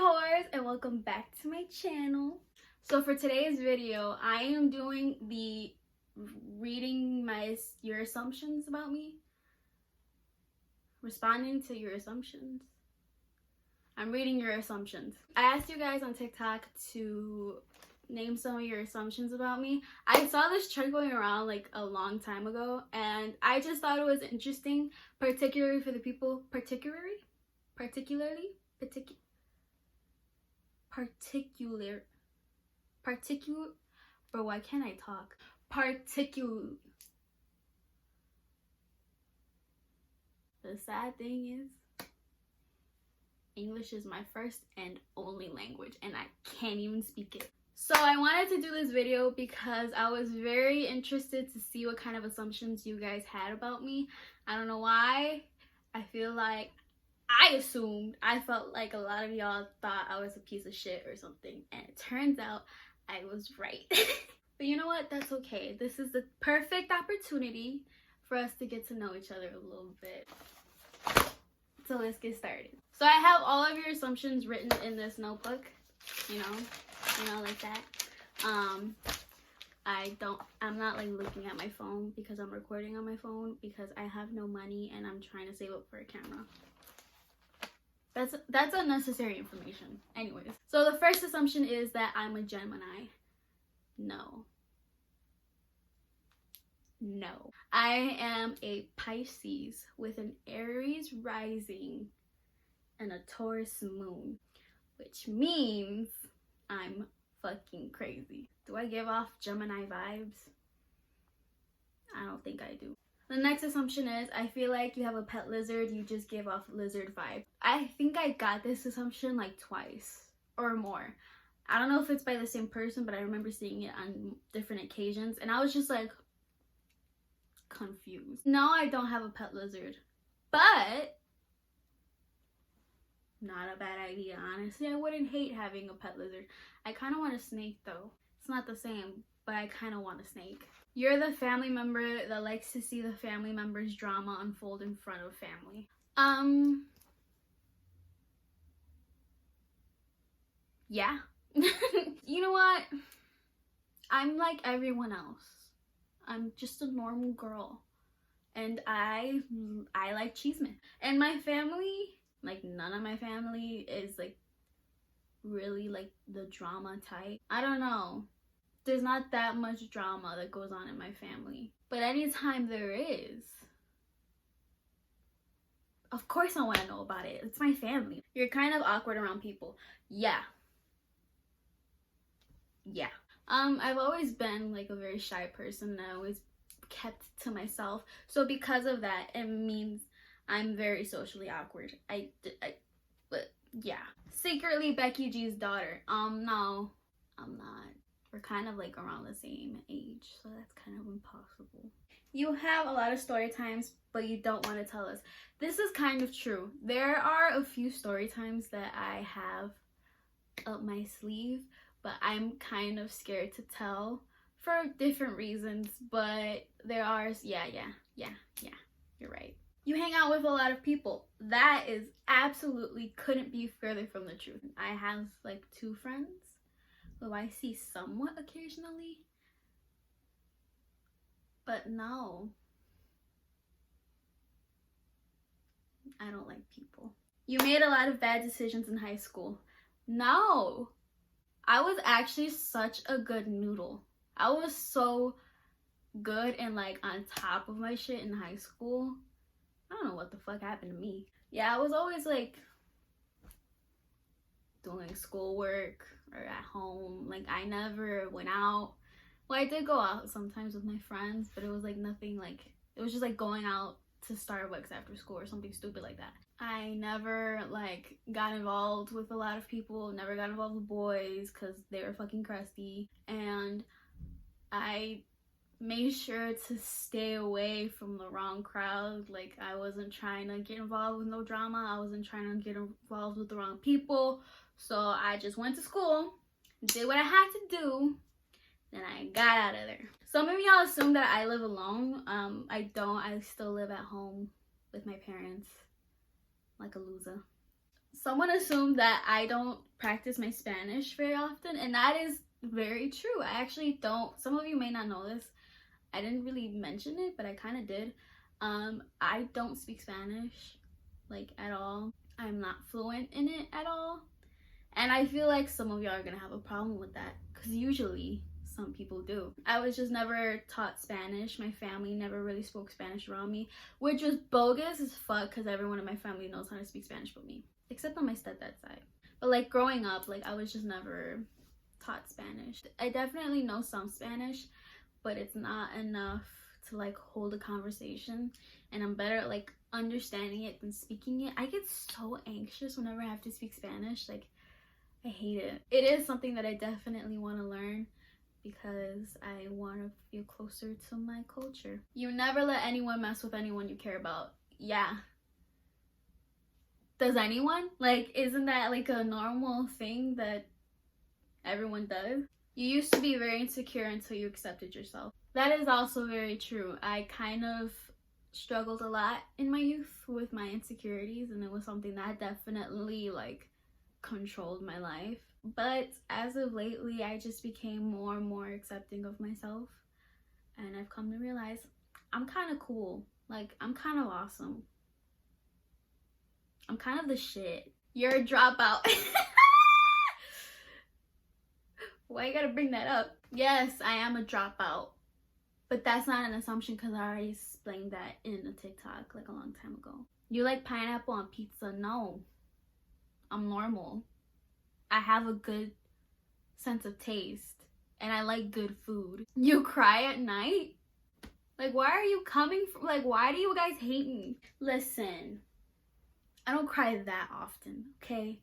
whores, and welcome back to my channel. So for today's video, I am doing the reading your assumptions about me, responding to your assumptions. I'm reading your assumptions. I asked you guys on TikTok to name some of your assumptions about me. I saw this trend going around like a long time ago, and I just thought it was interesting, particularly for the people, bro, why can't I talk? The sad thing is, English is my first and only language, and I can't even speak it. So I wanted to do this video because I was very interested to see what kind of assumptions you guys had about me. I don't know why. I feel like I felt like a lot of y'all thought I was a piece of shit or something, and it turns out I was right. But you know what? That's okay. This is the perfect opportunity for us to get to know each other a little bit. So let's get started. So I have all of your assumptions written in this notebook, you know, like that. I'm not like looking at my phone because I'm recording on my phone because I have no money and I'm trying to save up for a camera. That's unnecessary information. Anyways, so the first assumption is that I'm a Gemini. No. I am a Pisces with an Aries rising and a Taurus moon, which means I'm fucking crazy. Do I give off Gemini vibes? I don't think I do. The next assumption is, I feel like you have a pet lizard, you just give off lizard vibe. I think I got this assumption like twice or more. I don't know if it's by the same person, but I remember seeing it on different occasions, and I was just like confused. No, I don't have a pet lizard, but not a bad idea, honestly. I wouldn't hate having a pet lizard. I kind of want a snake though. It's not the same, but I kind of want a snake. You're the family member that likes to see the family member's drama unfold in front of family. Yeah. You know what? I'm like everyone else. I'm just a normal girl. And I like cheeseman. And my family, like none of my family is like really like the drama type. I don't know. There's not that much drama that goes on in my family. But anytime there is, of course I want to know about it. It's my family. You're kind of awkward around people. Yeah. I've always been like a very shy person that I always kept to myself. So because of that, it means I'm very socially awkward. But yeah. Secretly Becky G's daughter. No, I'm not. We're kind of like around the same age, so that's kind of impossible. You have a lot of story times, but you don't want to tell us. This is kind of true. There are a few story times that I have up my sleeve, but I'm kind of scared to tell for different reasons, but there are, yeah, you're right. You hang out with a lot of people. That is absolutely couldn't be further from the truth. I have like 2 friends who I see somewhat occasionally, but no, I don't like people. You made a lot of bad decisions in high school. No, I was actually such a good noodle. I was so good and like on top of my shit in high school. I don't know what the fuck happened to me. Yeah, I was always like doing schoolwork or at home. Like I never went out. Well, I did go out sometimes with my friends, but it was like nothing like, it was just like going out to Starbucks after school or something stupid like that. I never like got involved with a lot of people, never got involved with boys because they were fucking crusty, and I made sure to stay away from the wrong crowd. Like I wasn't trying to get involved with no drama. I wasn't trying to get involved with the wrong people. So I just went to school, did what I had to do, then I got out of there. Some of y'all assume that I live alone. I don't. I still live at home with my parents like a loser. Someone assumed that I don't practice my Spanish very often, and that is very true. I actually don't, some of you may not know this, I didn't really mention it, but I kind of did. I don't speak Spanish, like, at all. I'm not fluent in it at all. And I feel like some of y'all are gonna have a problem with that, because usually some people do. I was just never taught Spanish. My family never really spoke Spanish around me, which was bogus as fuck, because everyone in my family knows how to speak Spanish but me, except on my stepdad's side. But like growing up, like I was just never taught Spanish. I definitely know some Spanish, but it's not enough to like hold a conversation, and I'm better at like understanding it than speaking it. I get so anxious whenever I have to speak Spanish. Like, I hate it. It is something that I definitely want to learn because I want to feel closer to my culture. You never let anyone mess with anyone you care about. Yeah. Does anyone? Like, isn't that like a normal thing that everyone does? You used to be very insecure until you accepted yourself. That is also very true. I kind of struggled a lot in my youth with my insecurities, and it was something that definitely like controlled my life. But as of lately, I just became more and more accepting of myself, and I've come to realize I'm kind of cool. Like, I'm kind of awesome. I'm kind of the shit. You're a dropout. Why you gotta bring that up? Yes, I am a dropout, but that's not an assumption because I already explained that in a TikTok like a long time ago. You like pineapple on pizza? No. I'm normal. I have a good sense of taste, and I like good food. You cry at night? Like, why are you coming from? Like, why do you guys hate me? Listen, I don't cry that often, okay?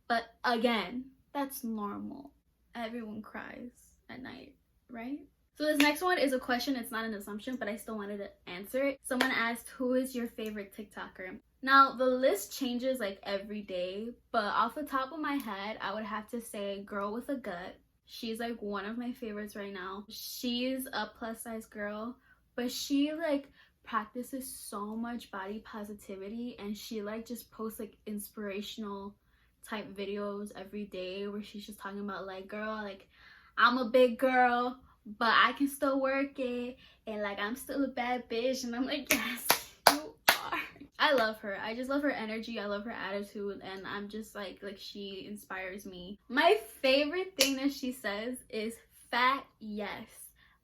But again, that's normal. Everyone cries at night, right? So this next one is a question. It's not an assumption, but I still wanted to answer it. Someone asked, who is your favorite TikToker? Now, the list changes like every day, but off the top of my head, I would have to say Girl with a Gut. She's like one of my favorites right now. She's a plus size girl, but she like practices so much body positivity, and she like just posts like inspirational type videos every day where she's just talking about like, girl, like, I'm a big girl, but I can still work it, and like, I'm still a bad bitch. And I'm like, yes, you are. I love her. I just love her energy. I love her attitude, and I'm just like she inspires me. My favorite thing that she says is fat yes,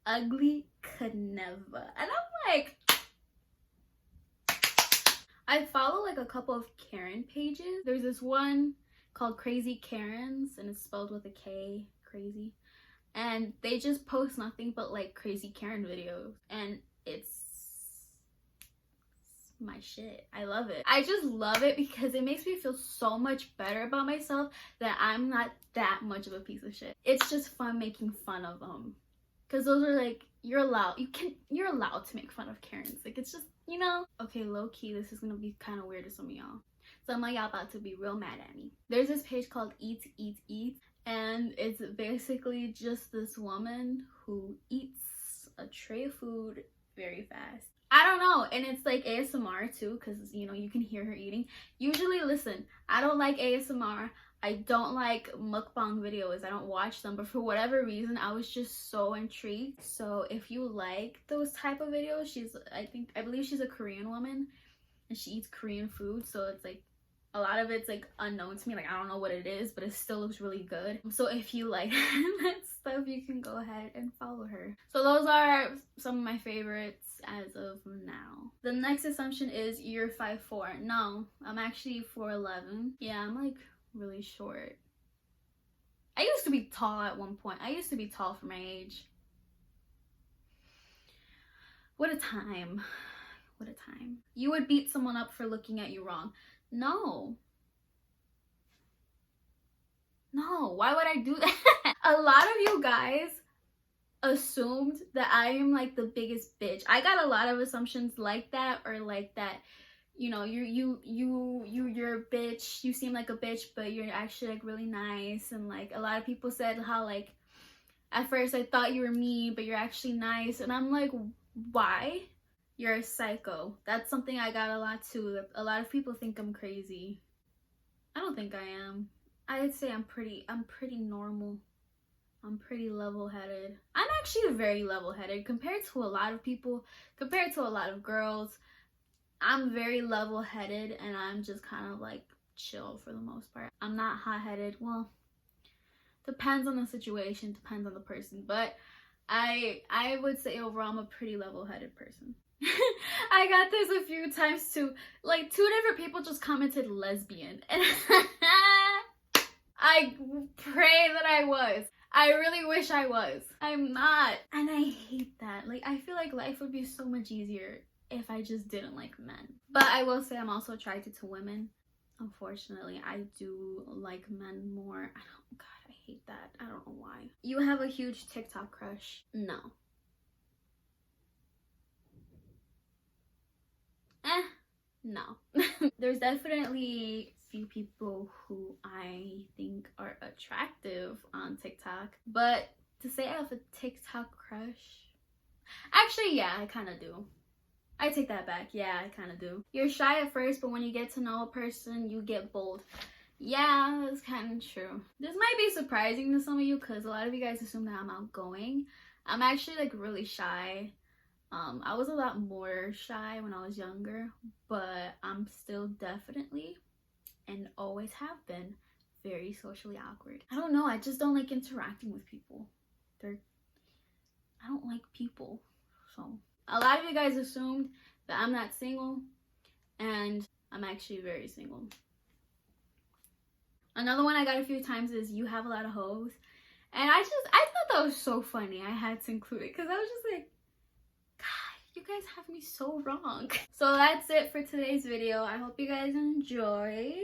ugly could never. And I'm like, I follow like a couple of Karen pages. There's this one called Crazy Karens, and it's spelled with a K, crazy. And they just post nothing but like crazy Karen videos, and it's my shit. I love it. I just love it because it makes me feel so much better about myself that I'm not that much of a piece of shit. It's just fun making fun of them, because those are like, you're allowed to make fun of Karens. Like, it's just, you know. Okay, low-key, this is gonna be kind of weird to some of y'all. Some of y'all about to be real mad at me. There's this page called Eat, Eat, Eat, and it's basically just this woman who eats a tray of food very fast. I don't know, and it's like ASMR too, because, you know, you can hear her eating. Usually, listen, I don't like ASMR. I don't like mukbang videos. I don't watch them, but for whatever reason, I was just so intrigued. So if you like those type of videos, I believe she's a Korean woman, and she eats Korean food, so it's like a lot of it's like unknown to me. Like, I don't know what it is, but it still looks really good. So if you like that stuff, you can go ahead and follow her. So those are some of my favorites as of now. The next assumption is you're 5'4". No, I'm actually 4'11". Yeah, I'm like really short. I used to be tall at one point. I used to be tall for my age. What a time. What a time. You would beat someone up for looking at you wrong. No, why would I do that? A lot of you guys assumed that I am like the biggest bitch. I got a lot of assumptions like that, or like that, you know, you're a bitch, you seem like a bitch, but you're actually like really nice. And like a lot of people said how like at first I thought you were mean, but you're actually nice. And I'm like, why? You're a psycho. That's something I got a lot too. A lot of people think I'm crazy. I don't think I am. I'd say I'm pretty normal. I'm pretty level-headed. I'm actually very level-headed compared to a lot of people, compared to a lot of girls. I'm very level-headed, and I'm just kind of like chill for the most part. I'm not hot-headed. Well, depends on the situation, depends on the person, but I would say overall I'm a pretty level-headed person. I got this a few times too. Like 2 different people just commented lesbian, and I pray that I was. I really wish I was. I'm not. And I hate that. Like, I feel like life would be so much easier if I just didn't like men. But I will say I'm also attracted to women. Unfortunately, I do like men more. God, I hate that. I don't know why. You have a huge TikTok crush? No. No. There's definitely few people who I think are attractive on TikTok, but to say I have a TikTok crush, actually, yeah, I kind of do. I take that back. Yeah, I kind of do. You're shy at first, but when you get to know a person, you get bold. Yeah, that's kind of true. This might be surprising to some of you because a lot of you guys assume that I'm outgoing. I'm actually like really shy. I was a lot more shy when I was younger, but I'm still definitely and always have been very socially awkward. I don't know, I just don't like interacting with people. I don't like people. So a lot of you guys assumed that I'm not single, and I'm actually very single. Another one I got a few times is you have a lot of hoes, and I thought that was so funny. I had to include it because I was just like, God, you guys have me so wrong. So that's it for today's video. I hope you guys enjoyed.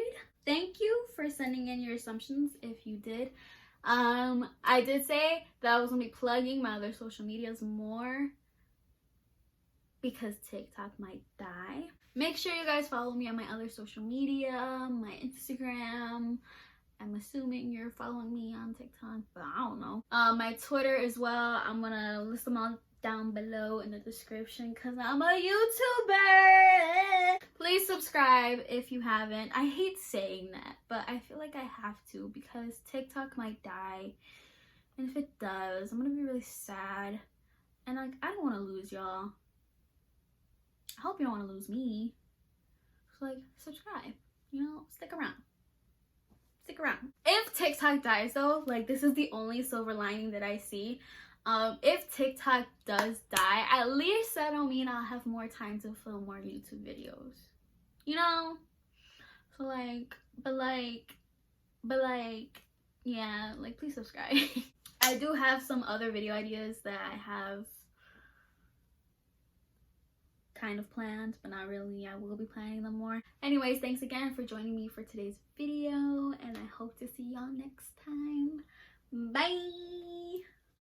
Thank you for sending in your assumptions if you did. I did say that I was gonna be plugging my other social medias more because TikTok might die. Make sure you guys follow me on my other social media, my Instagram. I'm assuming you're following me on TikTok, but I don't know. My Twitter as well. I'm gonna list them all down below in the description because I'm a YouTuber. Please subscribe if you haven't. I hate saying that, but I feel like I have to because TikTok might die. And if it does, I'm gonna be really sad. And like, I don't want to lose y'all. I hope you don't want to lose me. So like, subscribe. You know, stick around. Stick around. If TikTok dies though, like this is the only silver lining that I see. If TikTok does die, at least that'll mean I'll have more time to film more YouTube videos. You know? So like, but yeah, like please subscribe. I do have some other video ideas that I have kind of planned, but not really. I will be planning them more. Anyways, thanks again for joining me for today's video, and I hope to see y'all next time. Bye!